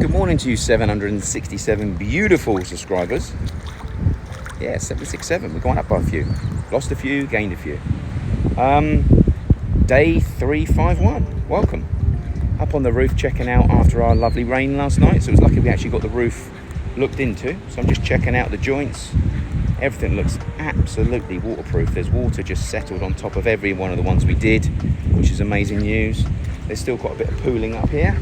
Good morning to you 767 beautiful subscribers. Yeah, 767, we're going up by a few. Lost a few, gained a few. Day 351, welcome. Up on the roof checking out after our lovely rain last night. So it was lucky we actually got the roof looked into. So I'm just checking out the joints. Everything looks absolutely waterproof. There's water just settled on top of every one of the ones we did, which is amazing news. There's still quite a bit of pooling up here,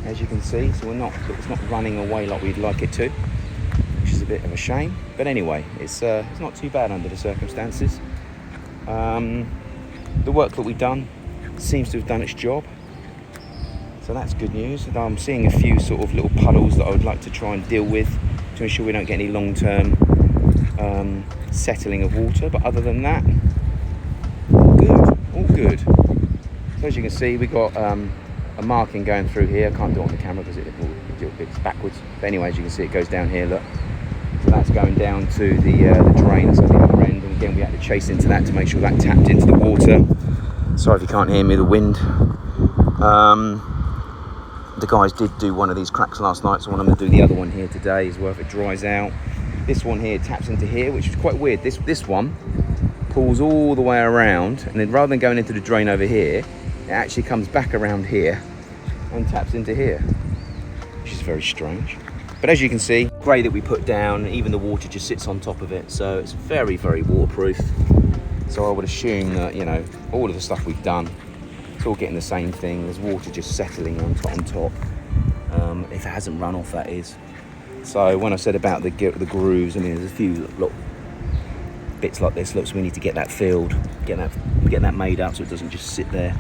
as you can see, so it's not running away like we'd like it to, which is a bit of a shame. But anyway, it's not too bad under the circumstances. The work that we've done seems to have done its job, so that's good news. And I'm seeing a few sort of little puddles that I would like to try and deal with to ensure we don't get any long-term settling of water. But other than that, good, all good. So as you can see, we got a marking going through here. I can't do it on the camera because it's backwards. But anyway, as you can see, it goes down here, look. So that's going down to the drain that's at the other end. And again, we had to chase into that to make sure that tapped into the water. Sorry if you can't hear me, the wind. The guys did do one of these cracks last night, so I'm going to do the other one here today as well if it dries out. This one here taps into here, which is quite weird. This one pulls all the way around, and then rather than going into the drain over here, it actually comes back around here and taps into here, which is very strange. But as you can see, grey that we put down, even the water just sits on top of it, so it's very, very waterproof. So I would assume that, you know, all of the stuff we've done, it's all getting the same thing. There's water just settling on top. If it hasn't run off, that is. So when I said about the grooves, I mean, there's a few little bits like this. Look, so we need to get that filled, get that made up so it doesn't just sit there.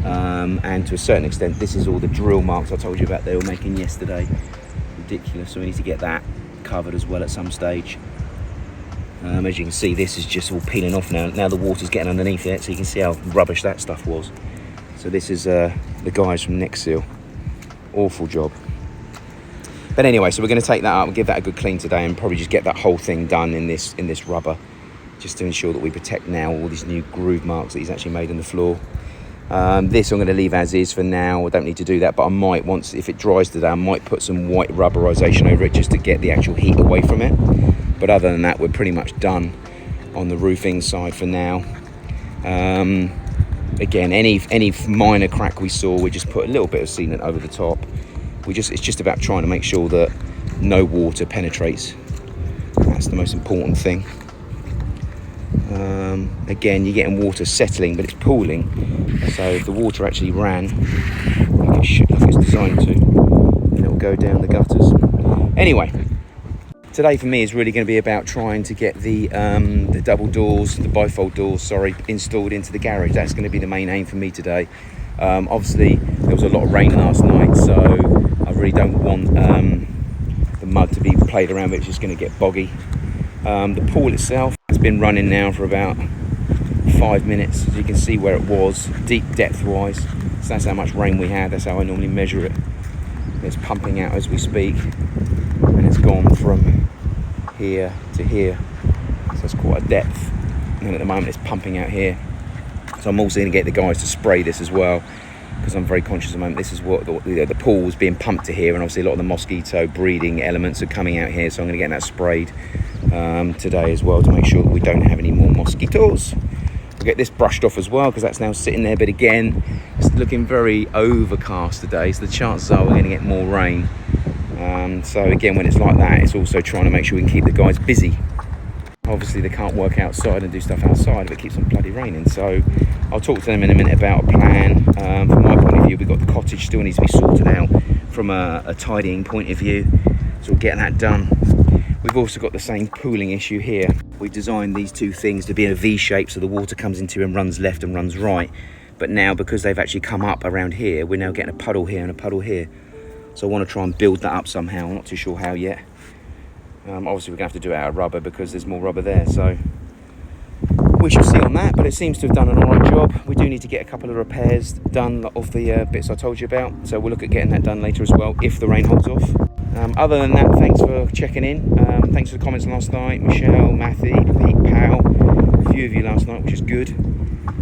And to a certain extent, this is all the drill marks I told you about they were making yesterday. Ridiculous. So we need to get that covered as well at some stage. As you can see, this is just all peeling off now. Now the water's getting underneath it, so you can see how rubbish that stuff was. So this is the guys from Next Seal. Awful job. But anyway, so we're going to take that up and give that a good clean today, and probably just get that whole thing done in this rubber, just to ensure that we protect now all these new groove marks that he's actually made in the floor. This I'm going to leave as is for now. I don't need to do that, but I might, once if it dries today, I might put some white rubberization over it just to get the actual heat away from it. But other than that, we're pretty much done on the roofing side for now. Again, any minor crack we saw, we just put a little bit of sealant over the top. It's just about trying to make sure that no water penetrates. That's the most important thing. Again, you're getting water settling, but it's pooling. So if the water actually ran like it should, like it's designed to, then it'll go down the gutters. Anyway, today for me is really going to be about trying to get the double doors, the bifold doors, installed into the garage. That's going to be the main aim for me today. Obviously, there was a lot of rain last night, so I really don't want the mud to be played around with. It's just going to get boggy. The pool itself has been running now for about 5 minutes. As you can see where it was, deep depth-wise. So that's how much rain we had. That's how I normally measure it. It's pumping out as we speak, and it's gone from here to here. So it's quite a depth. And at the moment, it's pumping out here. So I'm also going to get the guys to spray this as well, because I'm very conscious at the moment. This is what the pool is being pumped to here, and obviously a lot of the mosquito breeding elements are coming out here. So I'm going to get that sprayed today as well to make sure that we don't have any more mosquitoes. We'll get this brushed off as well, because that's now sitting there. But again, it's looking very overcast today, so the chances are we're going to get more rain. So again, when it's like that, it's also trying to make sure we can keep the guys busy. Obviously they can't work outside and do stuff outside if it keeps on bloody raining. So I'll talk to them in a minute about a plan. From my point of view, we've got the cottage still needs to be sorted out from a tidying point of view, so we'll get that done. We've also got the same pooling issue here. We designed these two things to be in a V shape, so the water comes into and runs left and runs right. But now, because they've actually come up around here, we're now getting a puddle here and a puddle here. So I want to try and build that up somehow. I'm not too sure how yet. Obviously we're going to have to do it out of rubber because there's more rubber there, so we shall see on that. But it seems to have done an alright job. We do need to get a couple of repairs done of the bits I told you about, so we'll look at getting that done later as well if the rain holds off. Other than that, thanks for checking in. Thanks for the comments last night, Michelle, Matthew, Pete, Powell, a few of you last night, which is good.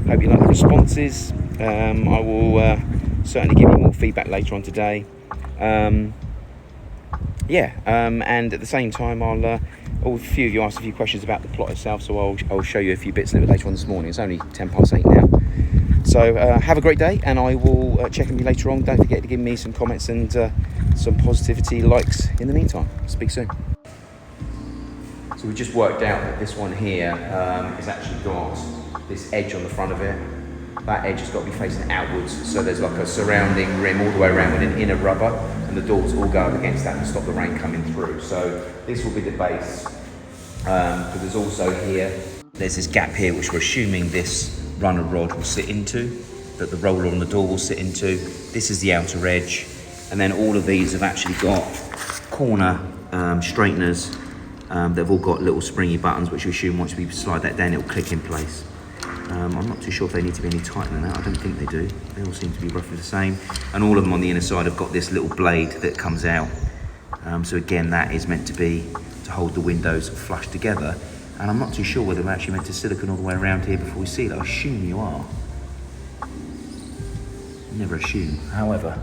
Hope you like the responses. I will certainly give you more feedback later on today. And at the same time, a few of you asked a few questions about the plot itself, so I'll show you a few bits a little bit later on this morning. It's only 8:10 now. So have a great day, and I will check in with you later on. Don't forget to give me some comments and some positivity likes in the meantime. Speak soon. So we just worked out that this one here has actually got this edge on the front of it. That edge has got to be facing outwards, so there's like a surrounding rim all the way around with an inner rubber, and the doors all go up against that to stop the rain coming through. So this will be the base, but there's also here, there's this gap here which we're assuming this runner rod will sit into, that the roller on the door will sit into. This is the outer edge, and then all of these have actually got corner straighteners. They've all got little springy buttons which we assume once we slide that down it will click in place. I'm not too sure if they need to be any tighter than that. I don't think they do. They all seem to be roughly the same. And all of them on the inner side have got this little blade that comes out. So again, that is meant to be to hold the windows flush together. And I'm not too sure whether we're actually meant to silicone all the way around here before we seal it. I assume you are. Never assume. However,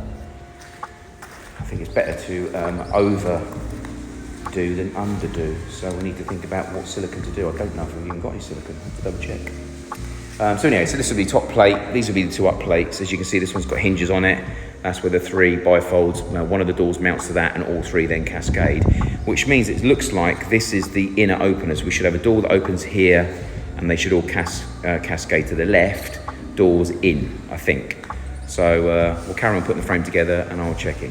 I think it's better to overdo than underdo. So we need to think about what silicone to do. I don't know if we've even got any silicone. I have to double check. So anyway, so this will be top plate. These will be the two up plates. As you can see, this one's got hinges on it. That's where the 3 bifolds, one of the doors mounts to that, and all 3 then cascade, which means it looks like this is the inner openers. We should have a door that opens here, and they should all cascade to the left, doors in, I think. So we'll carry on putting the frame together, and I'll check in.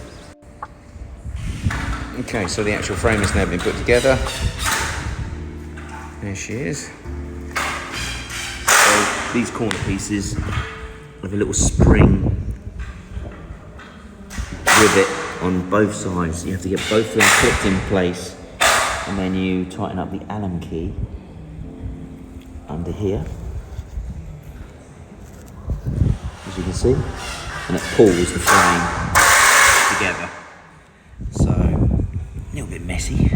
Okay, so the actual frame has now been put together. There she is. So these corner pieces have a little spring rivet on both sides. You have to get both of them clipped in place, and then you tighten up the Allen key under here, as you can see, and it pulls the frame together. So a little bit messy.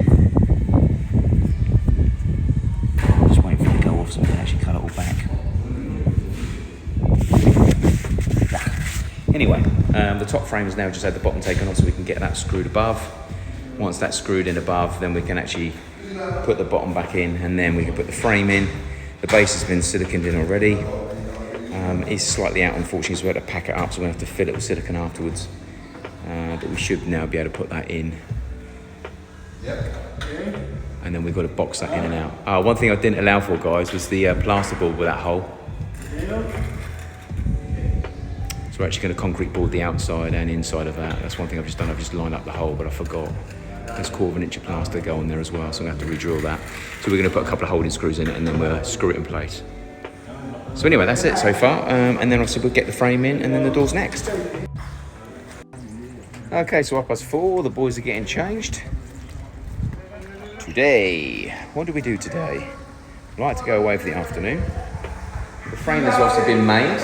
Just waiting for it to go off so we can actually cut it all back. Anyway, the top frame has now just had the bottom taken off so we can get that screwed above. Once that's screwed in above, then we can actually put the bottom back in, and then we can put the frame in. The base has been siliconed in already. It's slightly out, unfortunately, so we have to pack it up, so we have to fill it with silicone afterwards. But we should now be able to put that in. And then we've got to box that in and out. One thing I didn't allow for, guys, was the plasterboard with that hole. So we're actually going to concrete board the outside and inside of that. That's one thing I've just done. I've just lined up the hole, but I forgot. There's 1/4 inch of plaster go on there as well, so I'm going to have to re-drill that. So we're going to put a couple of holding screws in it, and then we'll screw it in place. So anyway, that's it so far. And then obviously we'll get the frame in, and then the door's next. Okay, so 4:30, the boys are getting changed. Today, what do we do today? I'd like to go away for the afternoon. The frame has obviously been made.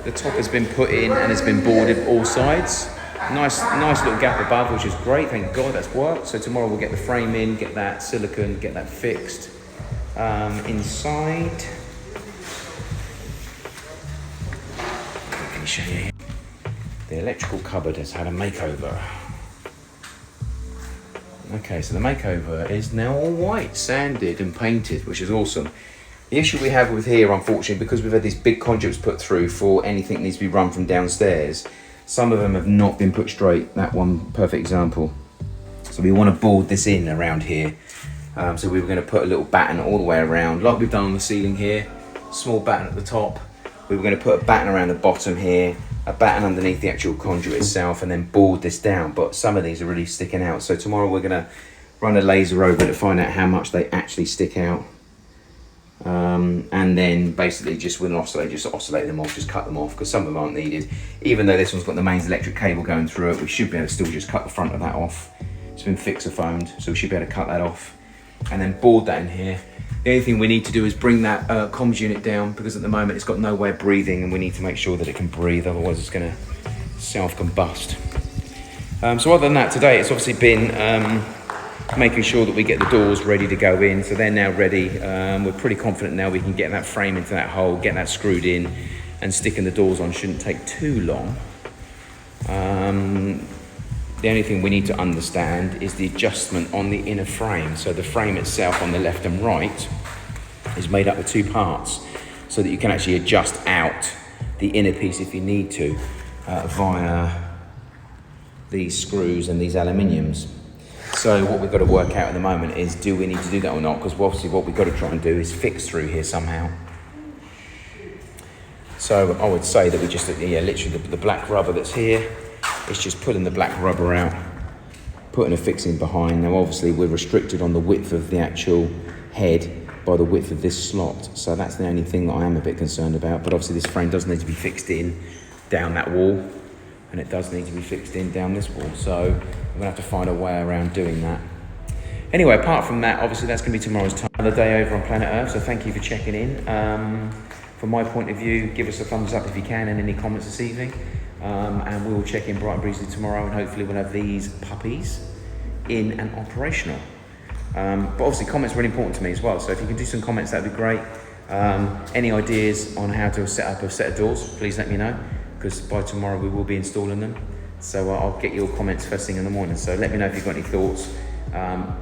The top has been put in and has been boarded all sides. Nice little gap above, which is great. Thank God that's worked. So tomorrow we'll get the frame in, get that silicone, get that fixed. Inside, let me show you here. The electrical cupboard has had a makeover. Okay, so the makeover is now all white, sanded and painted, which is awesome. The issue we have with here, unfortunately, because we've had these big conduits put through for anything that needs to be run from downstairs, some of them have not been put straight. That one, perfect example. So we want to board this in around here. So we were going to put a little batten all the way around, like we've done on the ceiling here. Small batten at the top. We were going to put a batten around the bottom here, a batten underneath the actual conduit itself, and then board this down. But some of these are really sticking out. So tomorrow we're going to run a laser over it to find out how much they actually stick out. And then basically just with an oscillator, just oscillate them off, just cut them off, because some of them aren't needed. Even though this one's got the mains electric cable going through it, we should be able to still just cut the front of that off. It's been fixer-foamed, so we should be able to cut that off and then board that in here. The only thing we need to do is bring that comms unit down, because at the moment it's got no way of breathing, and we need to make sure that it can breathe, otherwise it's going to self-combust. So other than that, today it's obviously been making sure that we get the doors ready to go in. So they're now ready. We're pretty confident now we can get that frame into that hole, get that screwed in, and sticking the doors on shouldn't take too long. The only thing we need to understand is the adjustment on the inner frame. So the frame itself on the left and right is made up of two parts, so that you can actually adjust out the inner piece if you need to via these screws and these aluminiums. So what we've got to work out at the moment is, do we need to do that or not? Because obviously what we've got to try and do is fix through here somehow. So I would say that we just, literally the black rubber that's here, it's just pulling the black rubber out, putting a fixing behind. Now obviously we're restricted on the width of the actual head by the width of this slot. So that's the only thing that I am a bit concerned about. But obviously this frame does need to be fixed in down that wall, and it does need to be fixed in down this wall. So we're gonna have to find a way around doing that. Anyway, apart from that, obviously that's gonna be tomorrow's time. Another day over on planet Earth, so thank you for checking in. From my point of view, give us a thumbs up if you can and any comments this evening. And we will check in bright and breezy tomorrow, and hopefully we'll have these puppies in and operational. But obviously comments are really important to me as well, so if you can do some comments, that'd be great. Any ideas on how to set up a set of doors, please let me know, because by tomorrow we will be installing them. So I'll get your comments first thing in the morning, so let me know if you've got any thoughts.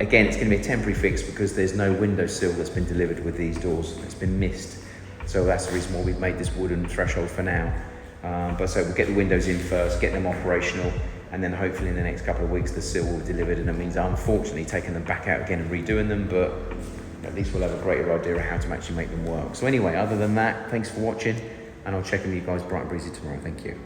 Again, it's going to be a temporary fix because there's no windowsill that's been delivered with these doors. It's been missed, so that's the reason why we've made this wooden threshold for now. But so we'll get the windows in first, get them operational, and then hopefully in the next couple of weeks the sill will be delivered, and it means unfortunately taking them back out again and redoing them, but at least we'll have a greater idea of how to actually make them work. So anyway, other than that, thanks for watching, and I'll check in with you guys bright and breezy tomorrow. Thank you.